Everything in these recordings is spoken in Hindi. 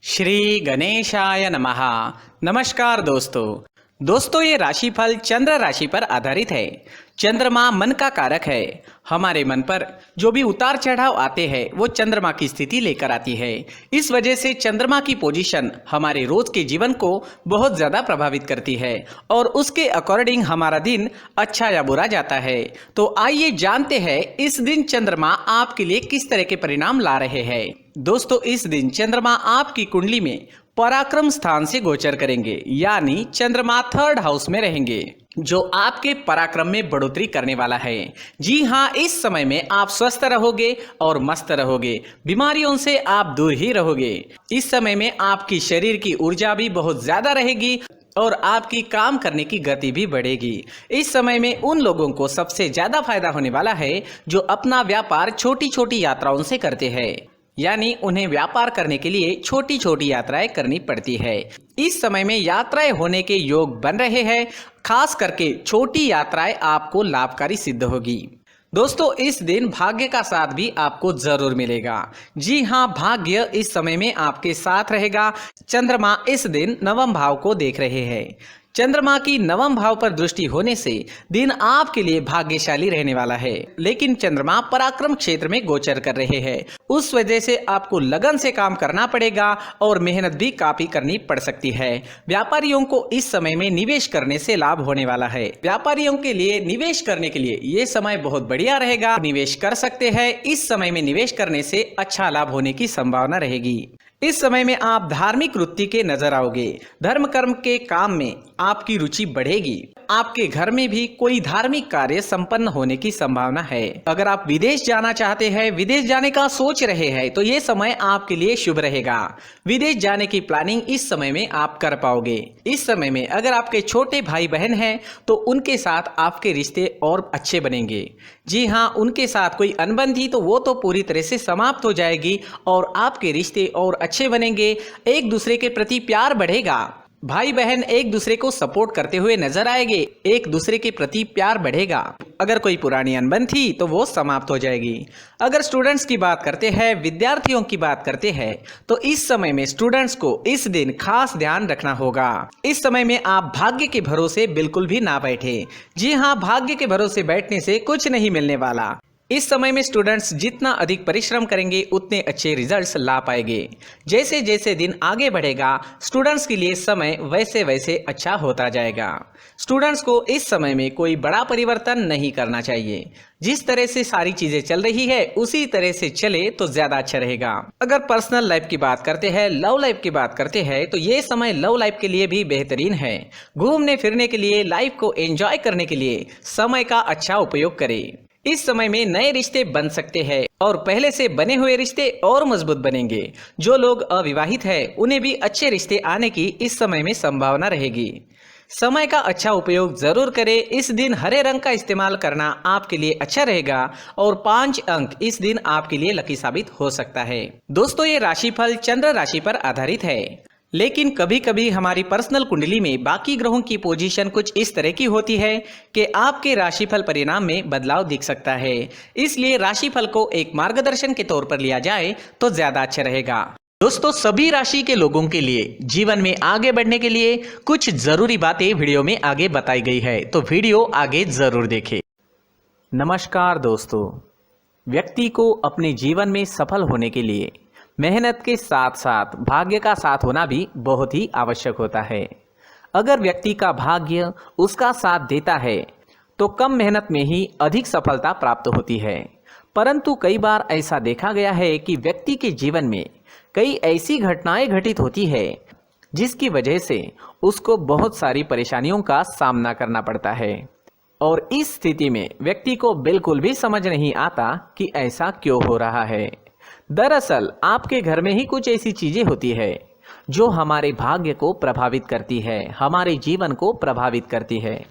श्री गणेशाय नमः। नमस्कार दोस्तों ये राशिफल चंद्र राशि पर आधारित है। चंद्रमा मन का कारक है। हमारे मन पर जो भी उतार चढ़ाव आते हैं वो चंद्रमा की स्थिति लेकर आती है। इस वजह से चंद्रमा की पोजीशन हमारे रोज के जीवन को बहुत ज्यादा प्रभावित करती है और उसके अकॉर्डिंग हमारा दिन अच्छा या बुरा जाता है। तो आइए जानते हैं इस दिन चंद्रमा आपके लिए किस तरह के परिणाम ला रहे हैं। दोस्तों इस दिन चंद्रमा आपकी कुंडली में पराक्रम स्थान से गोचर करेंगे, यानी चंद्रमा 3rd हाउस में रहेंगे, जो आपके पराक्रम में बढ़ोतरी करने वाला है। जी हाँ, इस समय में आप स्वस्थ रहोगे और मस्त रहोगे, बीमारियों से आप दूर ही रहोगे। इस समय में आपकी शरीर की ऊर्जा भी बहुत ज्यादा रहेगी और आपकी काम करने की गति भी बढ़ेगी। इस समय में उन लोगों को सबसे ज्यादा फायदा होने वाला है जो अपना व्यापार छोटी छोटी यात्राओं से करते हैं, यानी उन्हें व्यापार करने के लिए छोटी छोटी यात्राएं करनी पड़ती है। इस समय में यात्राएं होने के योग बन रहे हैं। खास करके छोटी यात्राएं आपको लाभकारी सिद्ध होगी। दोस्तों इस दिन भाग्य का साथ भी आपको जरूर मिलेगा। जी हाँ, भाग्य इस समय में आपके साथ रहेगा। चंद्रमा इस दिन 9वें भाव को देख रहे हैं। चंद्रमा की 9वें भाव पर दृष्टि होने से दिन आपके लिए भाग्यशाली रहने वाला है, लेकिन चंद्रमा पराक्रम क्षेत्र में गोचर कर रहे हैं। उस वजह से आपको लगन से काम करना पड़ेगा और मेहनत भी काफी करनी पड़ सकती है। व्यापारियों को इस समय में निवेश करने से लाभ होने वाला है। व्यापारियों के लिए निवेश करने के लिए ये समय बहुत बढ़िया रहेगा, निवेश कर सकते हैं। इस समय में निवेश करने से अच्छा लाभ होने की संभावना रहेगी। इस समय में आप धार्मिक वृत्ति के नजर आओगे। धर्म कर्म के काम में आपकी रुचि बढ़ेगी। आपके घर में भी कोई धार्मिक कार्य संपन्न होने की संभावना है। अगर आप विदेश जाना चाहते हैं, विदेश जाने का सोच रहे हैं, तो ये समय आपके लिए शुभ रहेगा। विदेश जाने की प्लानिंग इस समय में आप कर पाओगे। इस समय में अगर आपके छोटे भाई बहन हैं तो उनके साथ आपके रिश्ते और अच्छे बनेंगे। जी हाँ, उनके साथ कोई अनबन थी तो वो तो पूरी तरह से समाप्त हो जाएगी और आपके रिश्ते और अच्छे बनेंगे। एक दूसरे के प्रति प्यार बढ़ेगा। भाई बहन एक दूसरे को सपोर्ट करते हुए नजर आएंगे। एक दूसरे के प्रति प्यार बढ़ेगा। अगर कोई पुरानी अनबन थी तो वो समाप्त हो जाएगी। अगर स्टूडेंट्स की बात करते हैं, विद्यार्थियों की बात करते हैं, तो इस समय में स्टूडेंट्स को इस दिन खास ध्यान रखना होगा। इस समय में आप भाग्य के भरोसे बिल्कुल भी ना बैठे। जी हाँ, भाग्य के भरोसे बैठने से कुछ नहीं मिलने वाला। इस समय में स्टूडेंट्स जितना अधिक परिश्रम करेंगे उतने अच्छे रिजल्ट्स ला पाएंगे। जैसे जैसे दिन आगे बढ़ेगा स्टूडेंट्स के लिए समय वैसे वैसे अच्छा होता जाएगा। स्टूडेंट्स को इस समय में कोई बड़ा परिवर्तन नहीं करना चाहिए। जिस तरह से सारी चीजें चल रही है उसी तरह से चले तो ज्यादा अच्छा रहेगा। अगर पर्सनल लाइफ की बात करते हैं, लव लाइफ की बात करते हैं, तो ये समय लव लाइफ के लिए भी बेहतरीन है। घूमने फिरने के लिए, लाइफ को एंजॉय करने के लिए समय का अच्छा उपयोग करें। इस समय में नए रिश्ते बन सकते हैं और पहले से बने हुए रिश्ते और मजबूत बनेंगे। जो लोग अविवाहित हैं उन्हें भी अच्छे रिश्ते आने की इस समय में संभावना रहेगी। समय का अच्छा उपयोग जरूर करें। इस दिन हरे रंग का इस्तेमाल करना आपके लिए अच्छा रहेगा और 5 अंक इस दिन आपके लिए लकी साबित हो सकता है। दोस्तों ये राशिफल चंद्र राशि पर आधारित है, लेकिन कभी कभी हमारी पर्सनल कुंडली में बाकी ग्रहों की पोजीशन कुछ इस तरह की होती है कि आपके राशिफल परिणाम में बदलाव दिख सकता है। इसलिए राशिफल को एक मार्गदर्शन के तौर पर लिया जाए तो ज्यादा अच्छा रहेगा। दोस्तों सभी राशि के लोगों के लिए जीवन में आगे बढ़ने के लिए कुछ जरूरी बातें वीडियो में आगे बताई गई है, तो वीडियो आगे जरूर देखें। नमस्कार दोस्तों, व्यक्ति को अपने जीवन में सफल होने के लिए मेहनत के साथ साथ भाग्य का साथ होना भी बहुत ही आवश्यक होता है। अगर व्यक्ति का भाग्य उसका साथ देता है तो कम मेहनत में ही अधिक सफलता प्राप्त होती है। परंतु कई बार ऐसा देखा गया है कि व्यक्ति के जीवन में कई ऐसी घटनाएं घटित होती है जिसकी वजह से उसको बहुत सारी परेशानियों का सामना करना पड़ता है और इस स्थिति में व्यक्ति को बिल्कुल भी समझ नहीं आता कि ऐसा क्यों हो रहा है। दरअसल आपके घर में ही कुछ ऐसी चीजें होती है जो हमारे भाग्य को प्रभावित करती है, हमारे जीवन को प्रभावित करती है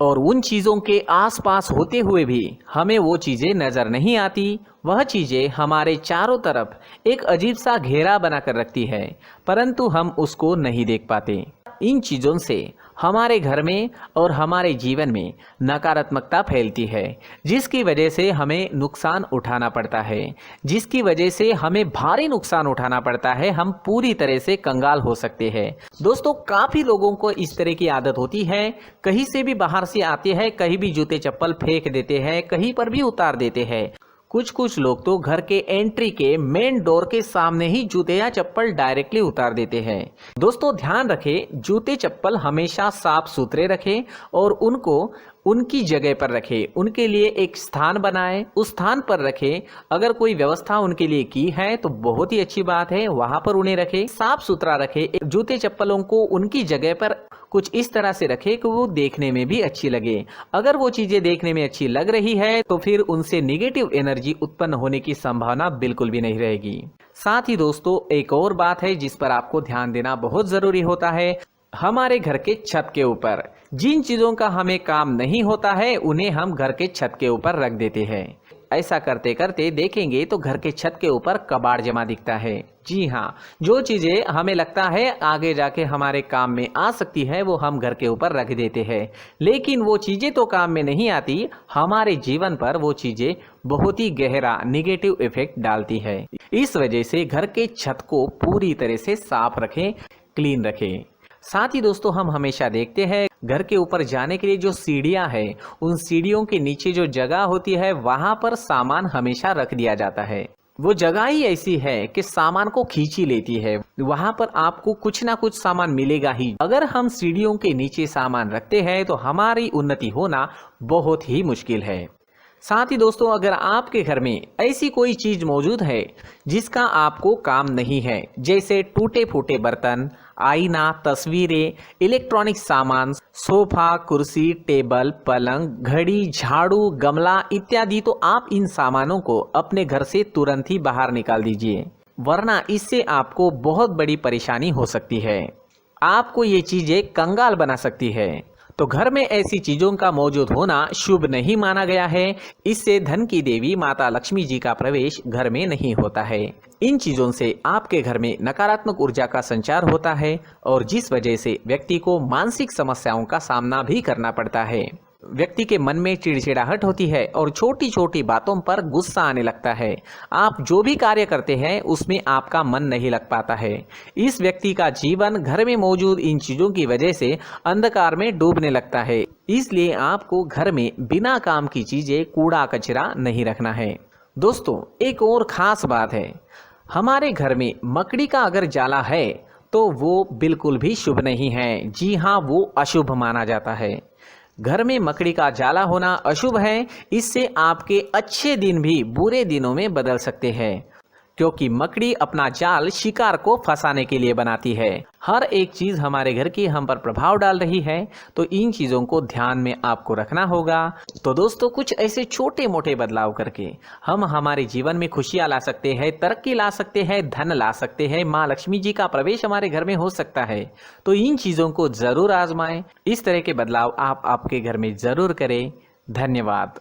और उन चीजों के आसपास होते हुए भी हमें वो चीजें नजर नहीं आती। वह चीजें हमारे चारों तरफ एक अजीब सा घेरा बनाकर रखती है, परंतु हम उसको नहीं देख पाते। इन चीजों से हमारे घर में और हमारे जीवन में नकारात्मकता फैलती है, जिसकी वजह से हमें नुकसान उठाना पड़ता है, जिसकी वजह से हमें भारी नुकसान उठाना पड़ता है। हम पूरी तरह से कंगाल हो सकते हैं। दोस्तों, काफ़ी लोगों को इस तरह की आदत होती है, कहीं से भी बाहर से आते हैं, कहीं भी जूते चप्पल फेंक देते हैं, कहीं पर भी उतार देते हैं। कुछ लोग तो घर के एंट्री के मेन डोर के सामने ही जूते या चप्पल डायरेक्टली उतार देते हैं। दोस्तों, ध्यान रखें, जूते चप्पल हमेशा साफ सुथरे रखें और उनको उनकी जगह पर रखें। उनके लिए एक स्थान बनाएं, उस स्थान पर रखें। अगर कोई व्यवस्था उनके लिए की है तो बहुत ही अच्छी बात है, वहां पर उन्हें रखें, साफ सुथरा रखें। जूते चप्पलों को उनकी जगह पर कुछ इस तरह से रखें कि वो देखने में भी अच्छी लगे। अगर वो चीजें देखने में अच्छी लग रही है तो फिर उनसे नेगेटिव एनर्जी उत्पन्न होने की संभावना बिल्कुल भी नहीं रहेगी। साथ ही दोस्तों, एक और बात है जिस पर आपको ध्यान देना बहुत जरूरी होता है। हमारे घर के छत के ऊपर जिन चीजों का हमें काम नहीं होता है उन्हें हम घर के छत के ऊपर रख देते हैं। ऐसा करते करते देखेंगे तो घर के छत के ऊपर कबाड़ जमा दिखता है। जी हाँ, जो चीजें हमें लगता है आगे जाके हमारे काम में आ सकती है वो हम घर के ऊपर रख देते हैं, लेकिन वो चीजें तो काम में नहीं आती, हमारे जीवन पर वो चीजें बहुत ही गहरा नेगेटिव इफेक्ट डालती है। इस वजह से घर के छत को पूरी तरह से साफ रखें, क्लीन रखें। साथ ही दोस्तों, हम हमेशा देखते हैं घर के ऊपर जाने के लिए जो सीढ़ियां हैं, उन सीढ़ियों के नीचे जो जगह होती है वहां पर सामान हमेशा रख दिया जाता है। वो जगह ही ऐसी है कि सामान को खींच ही लेती है, वहां पर आपको कुछ ना कुछ सामान मिलेगा ही। अगर हम सीढ़ियों के नीचे सामान रखते हैं तो हमारी उन्नति होना बहुत ही मुश्किल है। साथ ही दोस्तों, अगर आपके घर में ऐसी कोई चीज मौजूद है जिसका आपको काम नहीं है, जैसे टूटे फूटे बर्तन, आईना, तस्वीरें, इलेक्ट्रॉनिक सामान, सोफा, कुर्सी, टेबल, पलंग, घड़ी, झाड़ू, गमला इत्यादि, तो आप इन सामानों को अपने घर से तुरंत ही बाहर निकाल दीजिए, वरना इससे आपको बहुत बड़ी परेशानी हो सकती है। आपको ये चीजें कंगाल बना सकती है। तो घर में ऐसी चीजों का मौजूद होना शुभ नहीं माना गया है। इससे धन की देवी माता लक्ष्मी जी का प्रवेश घर में नहीं होता है। इन चीजों से आपके घर में नकारात्मक ऊर्जा का संचार होता है और जिस वजह से व्यक्ति को मानसिक समस्याओं का सामना भी करना पड़ता है। व्यक्ति के मन में चिड़चिड़ाहट होती है और छोटी छोटी बातों पर गुस्सा आने लगता है। आप जो भी कार्य करते हैं उसमें आपका मन नहीं लग पाता है। इस व्यक्ति का जीवन घर में मौजूद इन चीजों की वजह से अंधकार में डूबने लगता है। इसलिए आपको घर में बिना काम की चीजें, कूड़ा कचरा नहीं रखना है। दोस्तों, एक और खास बात है, हमारे घर में मकड़ी का अगर जाला है तो वो बिल्कुल भी शुभ नहीं है। जी हाँ, वो अशुभ माना जाता है। घर में मकड़ी का जाला होना अशुभ है। इससे आपके अच्छे दिन भी बुरे दिनों में बदल सकते हैं, क्योंकि मकड़ी अपना जाल शिकार को फंसाने के लिए बनाती है। हर एक चीज हमारे घर की हम पर प्रभाव डाल रही है, तो इन चीजों को ध्यान में आपको रखना होगा। तो दोस्तों, कुछ ऐसे छोटे मोटे बदलाव करके हम हमारे जीवन में खुशियां ला सकते हैं, तरक्की ला सकते हैं, धन ला सकते हैं, माँ लक्ष्मी जी का प्रवेश हमारे घर में हो सकता है। तो इन चीजों को जरूर आजमाएं। इस तरह के बदलाव आप आपके घर में जरूर करें। धन्यवाद।